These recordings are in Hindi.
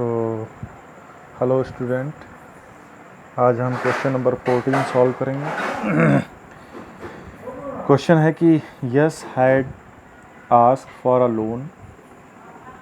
तो हेलो स्टूडेंट, आज हम क्वेश्चन नंबर 14 सॉल्व करेंगे। क्वेश्चन है कि yes had ask for a loan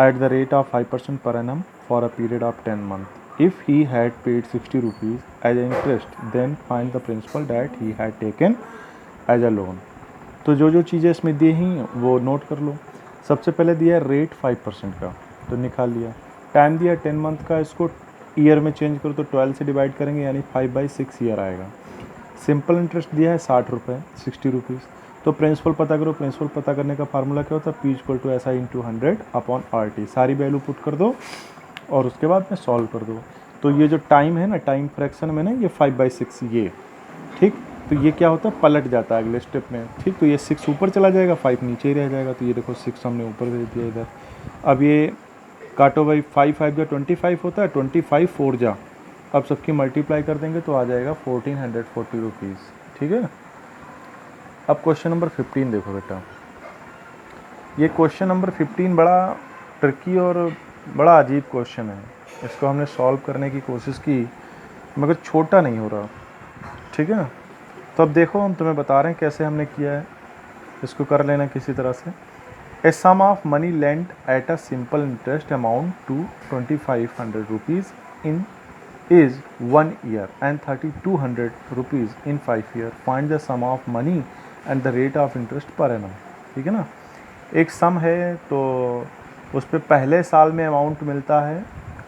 eight the rate of 5% per annum for a period of 10 months. If he had paid 60 rupees as interest, then find the principal that he had taken as a loan. तो जो चीज़ें इसमें दी हैं वो नोट कर लो। सबसे पहले दिया रेट 5% का, तो निकाल लिया। टाइम दिया 10 मंथ का, इसको ईयर में चेंज करो तो 12 से डिवाइड करेंगे, यानी 5/6 ईयर आएगा। सिंपल इंटरेस्ट दिया है 60 रुपये, 60 रुपीज़। तो प्रिंसिपल पता करो। प्रिंसिपल पता करने का फार्मूला क्या होता है? P = SI × 100/RT। सारी वैल्यू पुट कर दो और उसके बाद में सॉल्व कर दो। तो ये जो टाइम है ना, टाइम फ्रैक्शन में ना, ये 5/6 ये, ठीक। तो ये क्या होता है? पलट जाता है अगले स्टेप में, ठीक। तो ये 6 ऊपर चला जाएगा, 5 नीचे ही रह जाएगा। तो ये देखो 6 हमने ऊपर दे दिया इधर। अब ये काटो भाई, 5 × 5 = 25 होता है, 25 4 जा। अब सबकी मल्टीप्लाई कर देंगे तो आ जाएगा 1440 रुपीज़, ठीक है। अब क्वेश्चन नंबर 15 देखो बेटा। ये क्वेश्चन नंबर 15 बड़ा ट्रिकी और बड़ा अजीब क्वेश्चन है। इसको हमने सॉल्व करने की कोशिश की मगर छोटा नहीं हो रहा, ठीक है ना। तो अब देखो, हम तुम्हें बता रहे हैं कैसे हमने किया है। इसको कर लेना किसी तरह से। A sum of money lent at a simple interest amount to 2500 rupees in is 1 year and 3200 rupees in 5 year. Find the sum of money and the rate of interest per annum. ठीक है ना। एक सम है तो उस पर पहले साल में अमाउंट मिलता है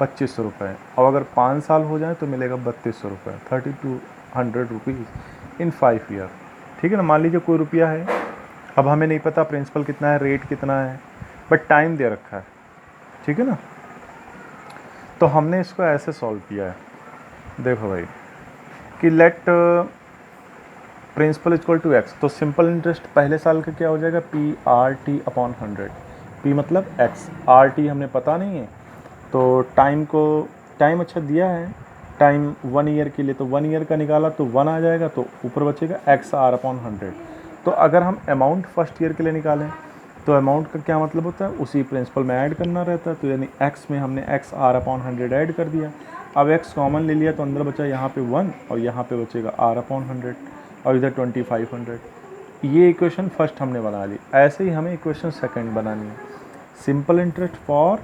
2500 रुपये, और अगर 5 साल हो जाए तो मिलेगा 3200 रुपये, 3200 रुपीज़ इन 5 ईयर, ठीक है ना। मान लीजिए कोई रुपया है, अब हमें नहीं पता प्रिंसिपल कितना है, रेट कितना है, बट टाइम दे रखा है, ठीक है ना। तो हमने इसको ऐसे सॉल्व किया है, देखो भाई, कि लेट प्रिंसिपल = x। तो सिंपल इंटरेस्ट पहले साल का क्या हो जाएगा? PRT/100। P मतलब x, RT हमें पता नहीं है। तो टाइम अच्छा दिया है, टाइम 1 ईयर के लिए, तो 1 ईयर का निकाला तो 1 आ जाएगा, तो ऊपर बचेगा XR/100। तो अगर हम अमाउंट फर्स्ट ईयर के लिए निकालें तो अमाउंट का क्या मतलब होता है? उसी प्रिंसिपल में ऐड करना रहता है। तो यानी x में हमने XR/100 ऐड कर दिया। अब x कॉमन ले लिया तो अंदर बचा यहाँ पे 1 और यहाँ पे बचेगा R/100 और इधर 2500। ये इक्वेशन फर्स्ट हमने बना ली। ऐसे ही हमें इक्वेशन सेकंड बनानी है। सिंपल इंटरेस्ट फॉर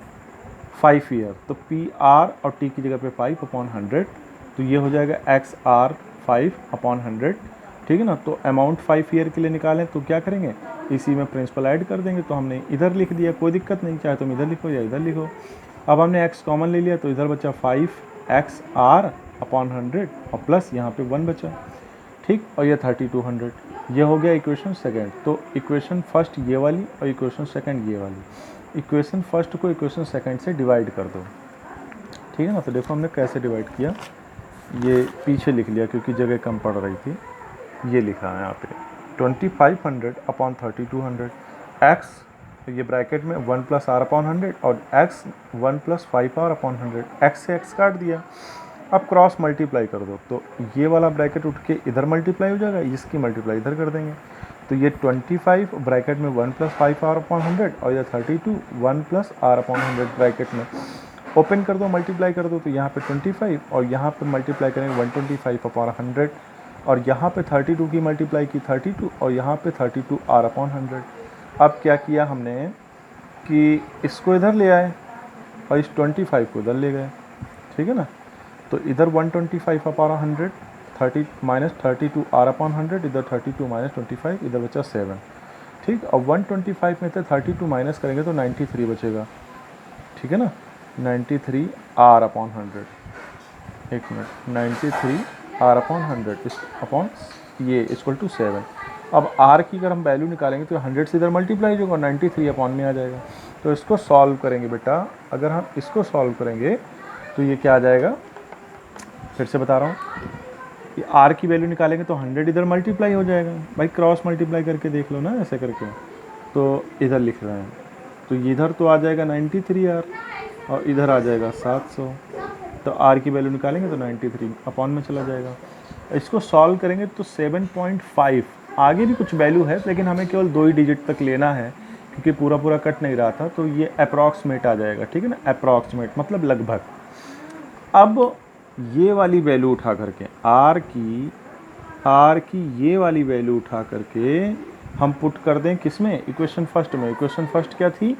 5 ईयर, तो PR और T की जगह पे 5/100, तो ये हो जाएगा XR 5/100, ठीक है ना। तो अमाउंट 5 ईयर के लिए निकालें तो क्या करेंगे? इसी में प्रिंसिपल ऐड कर देंगे। तो हमने इधर लिख दिया, कोई दिक्कत नहीं, चाहे तुम इधर लिखो या इधर लिखो। अब हमने x कॉमन ले लिया तो इधर बचा 5XR/100 और प्लस यहाँ पे 1 बचा, ठीक। और ये 3200। ये हो गया इक्वेशन सेकंड। तो इक्वेशन फर्स्ट ये वाली और इक्वेशन सेकंड ये वाली। इक्वेशन फर्स्ट को इक्वेशन सेकंड से डिवाइड कर दो, ठीक है ना। तो देखो हमने कैसे डिवाइड किया, ये पीछे लिख लिया क्योंकि जगह कम पड़ रही थी। ये लिखा है यहाँ पे 2500/3200 x, ये ब्रैकेट में 1 + R/100 और x 1 + 5R/100। x से x काट दिया। अब क्रॉस मल्टीप्लाई कर दो तो ये वाला ब्रैकेट उठ के इधर मल्टीप्लाई हो जाएगा, इसकी मल्टीप्लाई इधर कर देंगे। तो ये 25 ब्रैकेट में 1 + 5R/100 और ये 32 1 + R/100 ब्रैकेट में ओपन कर दो, मल्टीप्लाई कर दो। तो यहाँ पे 25 और यहाँ पे मल्टीप्लाई करेंगे 125/100 और यहाँ पे 32 की मल्टीप्लाई की 32 और यहाँ पे 32 R/100। अब क्या किया हमने कि इसको इधर ले आए और इस 25 को इधर ले गए, ठीक है ना। तो इधर 125/100, 30 - 32 R/100, इधर 32 - 25, इधर बचा 7, ठीक। और 125 में से 32 माइनस करेंगे तो 93 बचेगा, ठीक है ना। 93 R/100, एक मिनट, 93 R/100 इस अपॉन ये = 7। अब R की अगर हम वैल्यू निकालेंगे तो 100 से इधर मल्टीप्लाई होगा और 93 अपॉन में आ जाएगा। तो इसको सॉल्व करेंगे बेटा, अगर हम इसको सॉल्व करेंगे तो ये क्या आ जाएगा, फिर से बता रहा हूँ, कि R की वैल्यू निकालेंगे तो 100 इधर मल्टीप्लाई हो जाएगा। भाई क्रॉस मल्टीप्लाई करके देख लो ना, ऐसे करके। तो इधर लिख रहे हैं तो इधर तो आ जाएगा 93 R और इधर आ जाएगा 700। तो R की वैल्यू निकालेंगे तो 93 अपॉन में चला जाएगा। इसको सॉल्व करेंगे तो 7.5, आगे भी कुछ वैल्यू है लेकिन हमें केवल 2 ही डिजिट तक लेना है क्योंकि पूरा पूरा कट नहीं रहा था, तो ये अप्रॉक्सीमेट आ जाएगा, ठीक है ना, अप्रॉक्सीमेट मतलब लगभग। अब ये वाली वैल्यू उठा करके आर की ये वाली वैल्यू उठा करके हम पुट कर दें किसमें, इक्वेशन फर्स्ट में। इक्वेशन फर्स्ट क्या थी,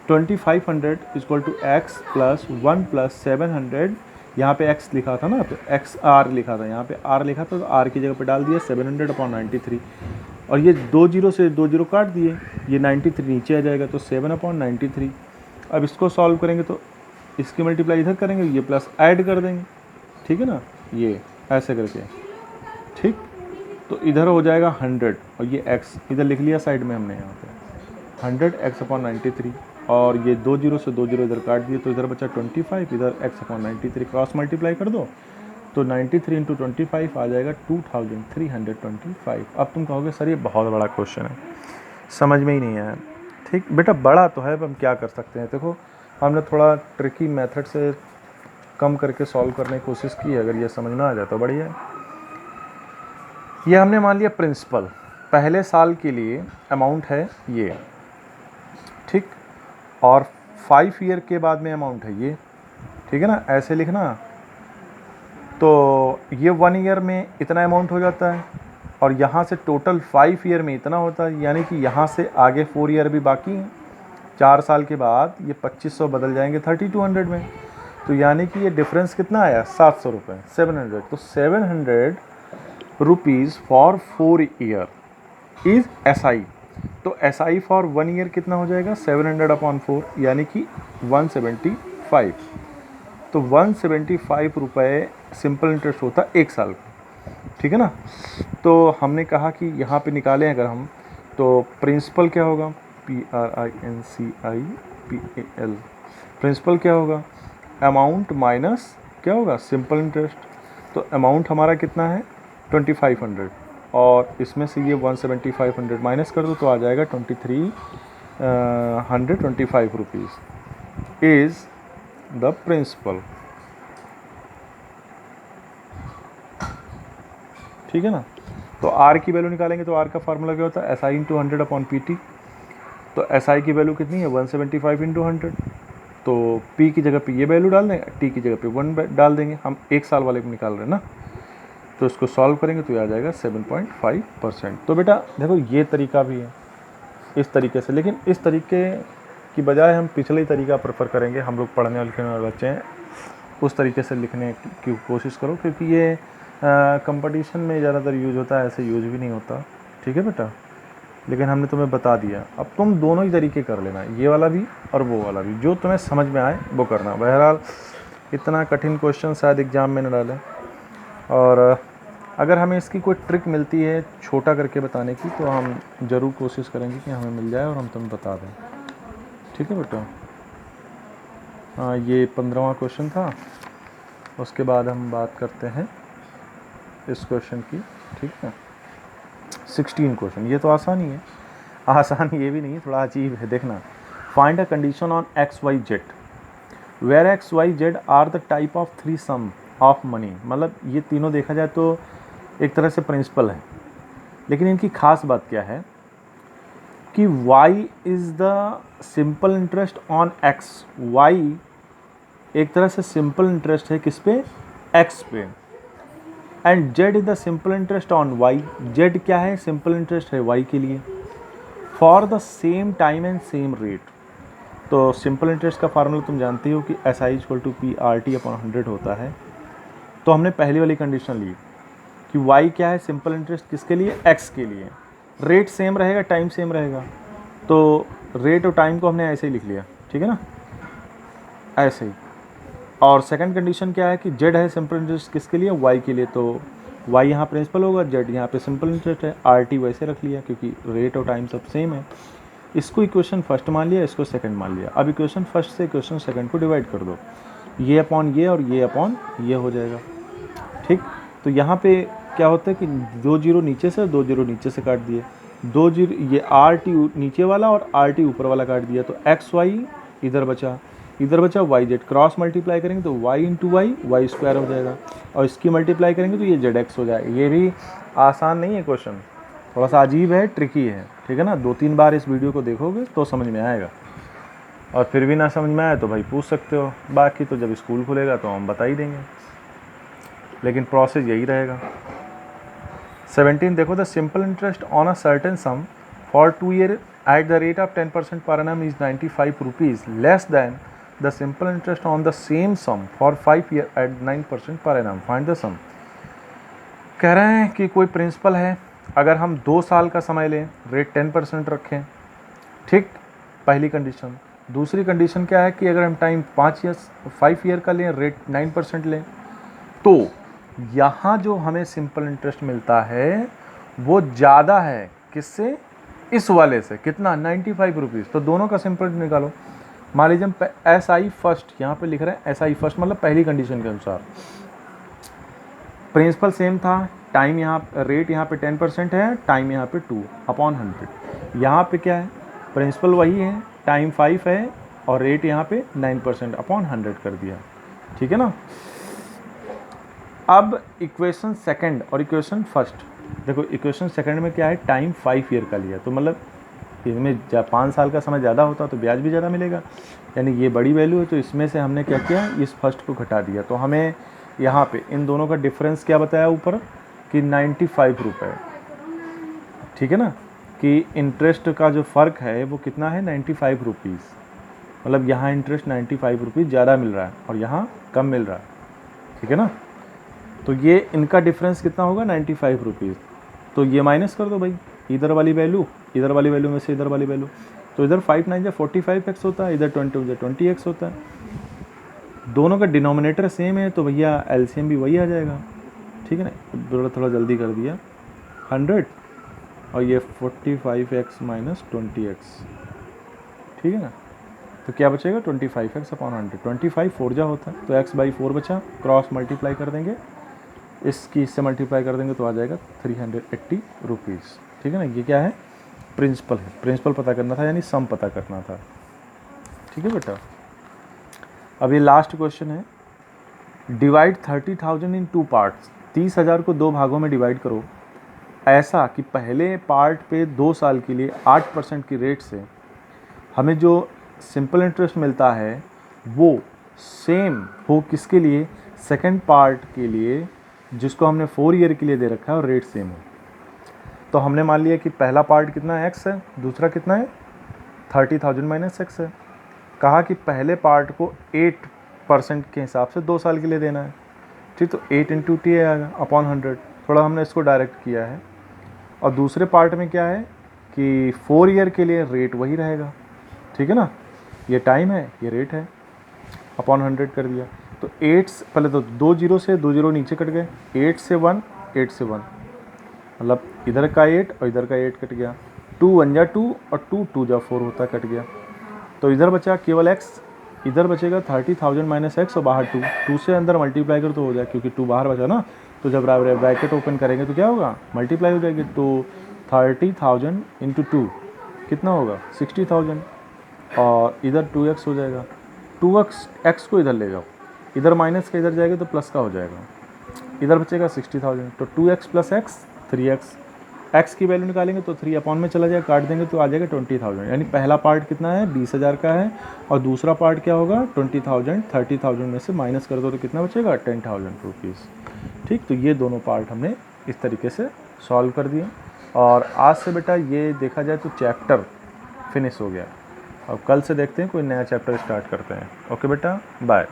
2500 equal to X plus 1 plus 700, यहाँ पे x लिखा था ना, तो एक्स आर लिखा था, यहाँ पे r लिखा था, तो r की जगह पे डाल दिया 700/93, और ये 2 जीरो से 2 जीरो काट दिए, ये 93 नीचे आ जाएगा, तो 7/93। अब इसको सॉल्व करेंगे तो इसकी मल्टीप्लाई इधर करेंगे, ये प्लस ऐड कर देंगे, ठीक है ना, ये ऐसे करके, ठीक। तो इधर हो जाएगा 100 और ये x इधर लिख लिया साइड में हमने, यहाँ पे 100x/93, और ये 2 जीरो से 2 जीरो इधर काट दिए, तो इधर बचा 25, इधर x/93 क्रॉस मल्टीप्लाई कर दो, तो 93 इंटू 25 आ जाएगा 2325। अब तुम कहोगे सर ये बहुत बड़ा क्वेश्चन है, समझ में ही नहीं आया। ठीक बेटा, बड़ा तो है, अब हम क्या कर सकते हैं। देखो हमने थोड़ा ट्रिकी मेथड से कम करके सॉल्व करने की कोशिश की है, अगर ये समझ में आ जाए तो बढ़िया है। ये हमने मान लिया प्रिंसिपल, पहले साल के लिए अमाउंट है ये, ठीक, और 5 ईयर के बाद में अमाउंट है ये, ठीक है ना, ऐसे लिखना। तो ये 1 ईयर में इतना अमाउंट हो जाता है, और यहाँ से टोटल 5 ईयर में इतना होता है, यानी कि यहाँ से आगे 4 ईयर भी बाकी हैं। 4 साल के बाद ये 2500 बदल जाएंगे 3200 में, तो यानी कि ये डिफरेंस कितना आया, 700 रुपये, 700। तो 700 rupees for 4 year is SI। तो SI फॉर 1 ईयर कितना हो जाएगा, 700/4, यानी कि 175। तो 175 रुपये सिंपल इंटरेस्ट होता है 1 साल का, ठीक है ना। तो हमने कहा कि यहाँ पे निकालें अगर हम, तो प्रिंसिपल क्या होगा, PRINCIPAL, प्रिंसिपल क्या होगा, अमाउंट माइनस क्या होगा, सिंपल इंटरेस्ट। तो अमाउंट हमारा कितना है 2500, और इसमें से ये 17500 माइनस कर दो, तो आ जाएगा 2325 रुपीज़ इज़ द प्रिंसिपल, ठीक है ना। तो R की वैल्यू निकालेंगे, तो R का फार्मूला क्या होता है, SI इंटू 100/PT। तो SI की वैल्यू कितनी है 175 इंटू 100, तो P की जगह पे ये वैल्यू डाल देंगे, T की जगह पे 1 डाल देंगे, हम 1 साल वाले को निकाल रहे हैं ना। तो इसको सॉल्व करेंगे तो ये आ जाएगा 7.5%। तो बेटा देखो ये तरीका भी है इस तरीके से, लेकिन इस तरीके की बजाय हम पिछले तरीका प्रेफर करेंगे। हम लोग पढ़ने और लिखने वाले बच्चे हैं, उस तरीके से लिखने की कोशिश करो, क्योंकि ये कंपटीशन में ज़्यादातर यूज होता है, ऐसे यूज भी नहीं होता, ठीक है बेटा। लेकिन हमने तुम्हें बता दिया, अब तुम दोनों ही तरीके कर लेना, ये वाला भी और वो वाला भी, जो तुम्हें समझ में आए वो करना। बहरहाल इतना कठिन क्वेश्चन शायद एग्ज़ाम में न डालें, और अगर हमें इसकी कोई ट्रिक मिलती है छोटा करके बताने की, तो हम ज़रूर कोशिश करेंगे कि हमें मिल जाए और हम तुम्हें बता दें, ठीक है बेटा। हाँ, ये 15वां क्वेश्चन था, उसके बाद हम बात करते हैं इस क्वेश्चन की, ठीक है। 16 क्वेश्चन, ये तो आसान ही है, आसान ये भी नहीं, थोड़ा अजीब है, देखना। Find a condition on XYZ where XYZ are the type of 3 sum of money. मतलब ये तीनों देखा जाए तो एक तरह से प्रिंसिपल है, लेकिन इनकी खास बात क्या है कि y is the simple interest on x। y एक तरह से सिंपल इंटरेस्ट है किस पे, x पे, and z is the simple interest on y। z क्या है, सिंपल इंटरेस्ट है y के लिए, for the same time and same rate. तो सिंपल इंटरेस्ट का फार्मूला तुम जानते हो कि SI = PRT/100 होता है। तो हमने पहली वाली कंडीशन ली कि y क्या है, सिंपल इंटरेस्ट किसके लिए, x के लिए, रेट सेम रहेगा, टाइम सेम रहेगा, तो रेट और टाइम को हमने ऐसे ही लिख लिया, ठीक है ना, ऐसे ही। और सेकंड कंडीशन क्या है कि z है सिंपल इंटरेस्ट किसके लिए, y के लिए, तो y यहाँ प्रिंसिपल होगा, z यहाँ पे सिंपल इंटरेस्ट है, RT वैसे रख लिया क्योंकि रेट और टाइम सब सेम है। इसको इक्वेशन फर्स्ट मान लिया, इसको सेकंड मान लिया। अब इक्वेशन फर्स्ट से इक्वेशन सेकंड को डिवाइड कर दो, ये अपॉन ये और ये अपॉन ये हो जाएगा, ठीक। तो यहाँ पे क्या होता है कि 2 जीरो नीचे से और 2 जीरो नीचे से काट दिए, 2 जीरो ये RT नीचे वाला और RT ऊपर वाला काट दिया, तो XY इधर बचा YZ, क्रॉस मल्टीप्लाई करेंगे तो y इंटू y स्क्वायर हो जाएगा, और इसकी मल्टीप्लाई करेंगे तो ये ZX हो जाएगा। ये भी आसान नहीं है क्वेश्चन, थोड़ा सा अजीब है, ट्रिकी है, ठीक है ना। 2-3 बार इस वीडियो को देखोगे तो समझ में आएगा, और फिर भी ना समझ में आए तो भाई पूछ सकते हो, बाकी तो जब स्कूल खुलेगा तो हम बता ही देंगे, लेकिन प्रोसेस यही रहेगा। 17 देखो, the simple interest on a certain sum for 2 year at the rate of 10% per annum is 95 rupees less than the simple interest on the same sum for 5 year at 9% per annum, find the सम। कह रहे हैं कि कोई प्रिंसिपल है, अगर हम 2 साल का समय लें, रेट 10% रखें, ठीक, पहली कंडीशन। दूसरी कंडीशन क्या है कि अगर हम टाइम 5 ईयर का लें, रेट 9% लें, तो यहाँ जो हमें सिंपल इंटरेस्ट मिलता है वो ज़्यादा है किससे, इस वाले से, कितना, 95 रुपीज़। तो दोनों का सिंपल निकालो। मान लीजिए हम SI फर्स्ट यहाँ पे लिख रहे हैं, SI फर्स्ट मतलब पहली कंडीशन के अनुसार प्रिंसिपल सेम था, टाइम यहाँ, रेट यहाँ पे 10% है, टाइम यहाँ पे 2/100। यहाँ पे क्या है, प्रिंसिपल वही है, टाइम 5 है और रेट यहाँ पे 9%/100 कर दिया, ठीक है ना। अब इक्वेशन सेकंड और इक्वेशन फर्स्ट देखो, इक्वेशन सेकंड में क्या है, टाइम 5 ईयर का लिया, तो मतलब इसमें 5 साल का समय ज़्यादा होता तो ब्याज भी ज़्यादा मिलेगा, यानी ये बड़ी वैल्यू है, तो इसमें से हमने क्या किया, इस फर्स्ट को घटा दिया। तो हमें यहाँ पे इन दोनों का डिफरेंस क्या बताया ऊपर कि 95 रुपये, ठीक है ना, कि इंटरेस्ट का जो फ़र्क है वो कितना है, 95 रुपीज़, मतलब यहाँ इंटरेस्ट 95 रुपीज़ ज़्यादा मिल रहा है और यहाँ कम मिल रहा है, ठीक है ना। तो ये इनका डिफरेंस कितना होगा, 95 रुपीज़। तो ये माइनस कर दो भाई, इधर वाली वैल्यू में से इधर वाली वैल्यू, तो इधर 5 9 जा 45x होता है, इधर 20 20x होता है। दोनों का डिनोमिनेटर सेम है तो भैया एलसीएम भी वही आ जाएगा, ठीक है ना। थोड़ा जल्दी कर दिया, 100 और ये 45x माइनस 20x, ठीक है ना। तो क्या बचेगा, 25x/100, 25 4 जा होता है तो x/4 बचा, क्रॉस मल्टीप्लाई कर देंगे, इसकी इससे मल्टीप्लाई कर देंगे तो आ जाएगा 380 रुपीज़, ठीक है ना। ये क्या है, प्रिंसिपल है, प्रिंसिपल पता करना था, यानी सम पता करना था, ठीक है बेटा। अब ये लास्ट क्वेश्चन है, डिवाइड 30,000 इन 2 पार्ट्स, 30,000 को 2 भागों में डिवाइड करो, ऐसा कि पहले पार्ट पे 2 साल के लिए 8% की रेट से हमें जो सिंपल इंटरेस्ट मिलता है वो सेम हो किसके लिए, सेकंड पार्ट के लिए, जिसको हमने 4 ईयर के लिए दे रखा है और रेट सेम हो। तो हमने मान लिया कि पहला पार्ट कितना है, x है, दूसरा कितना है, 30,000 माइनस x है। कहा कि पहले पार्ट को 8% के हिसाब से 2 साल के लिए देना है, ठीक, तो 8 × T आएगा/100, थोड़ा हमने इसको डायरेक्ट किया है। और दूसरे पार्ट में क्या है कि 4 ईयर के लिए रेट वही रहेगा, ठीक है ना, ये टाइम है, ये रेट है, /100 कर दिया। तो 8 पहले तो 2 0 से 2 0 नीचे कट गए, 8 से 1 8 से 1, मतलब इधर का 8 और इधर का 8 कट गया, 2 1 जा 2 और 2 2 जा 4 होता कट गया। तो इधर बचा केवल x, इधर बचेगा 30,000 माइनस x और बाहर 2 से अंदर मल्टीप्लाई कर तो हो जाए, क्योंकि 2 बाहर बचा ना, तो जब ब्रैकेट ओपन करेंगे तो क्या होगा, मल्टीप्लाई हो जाएगी। तो 30,000 × 2 कितना होगा, 60,000, और इधर 2x हो जाएगा, 2x x को इधर ले जाओ, इधर माइनस का इधर जाएगा तो प्लस का हो जाएगा, इधर बचेगा 60,000, तो 2x + x 3x, x की वैल्यू निकालेंगे तो 3 अपॉन में चला जाएगा, काट देंगे तो आ जाएगा 20,000। यानी पहला पार्ट कितना है, 20,000 का है, और दूसरा पार्ट क्या होगा, 20,000, 30,000 में से माइनस कर दो तो कितना बचेगा, 10,000 रुपीज़, ठीक। तो ये दोनों पार्ट हमने इस तरीके से सॉल्व कर दिए, और आज से बेटा ये देखा जाए तो चैप्टर फिनिश हो गया। अब कल से देखते हैं कोई नया चैप्टर स्टार्ट करते हैं। ओके बेटा, बाय।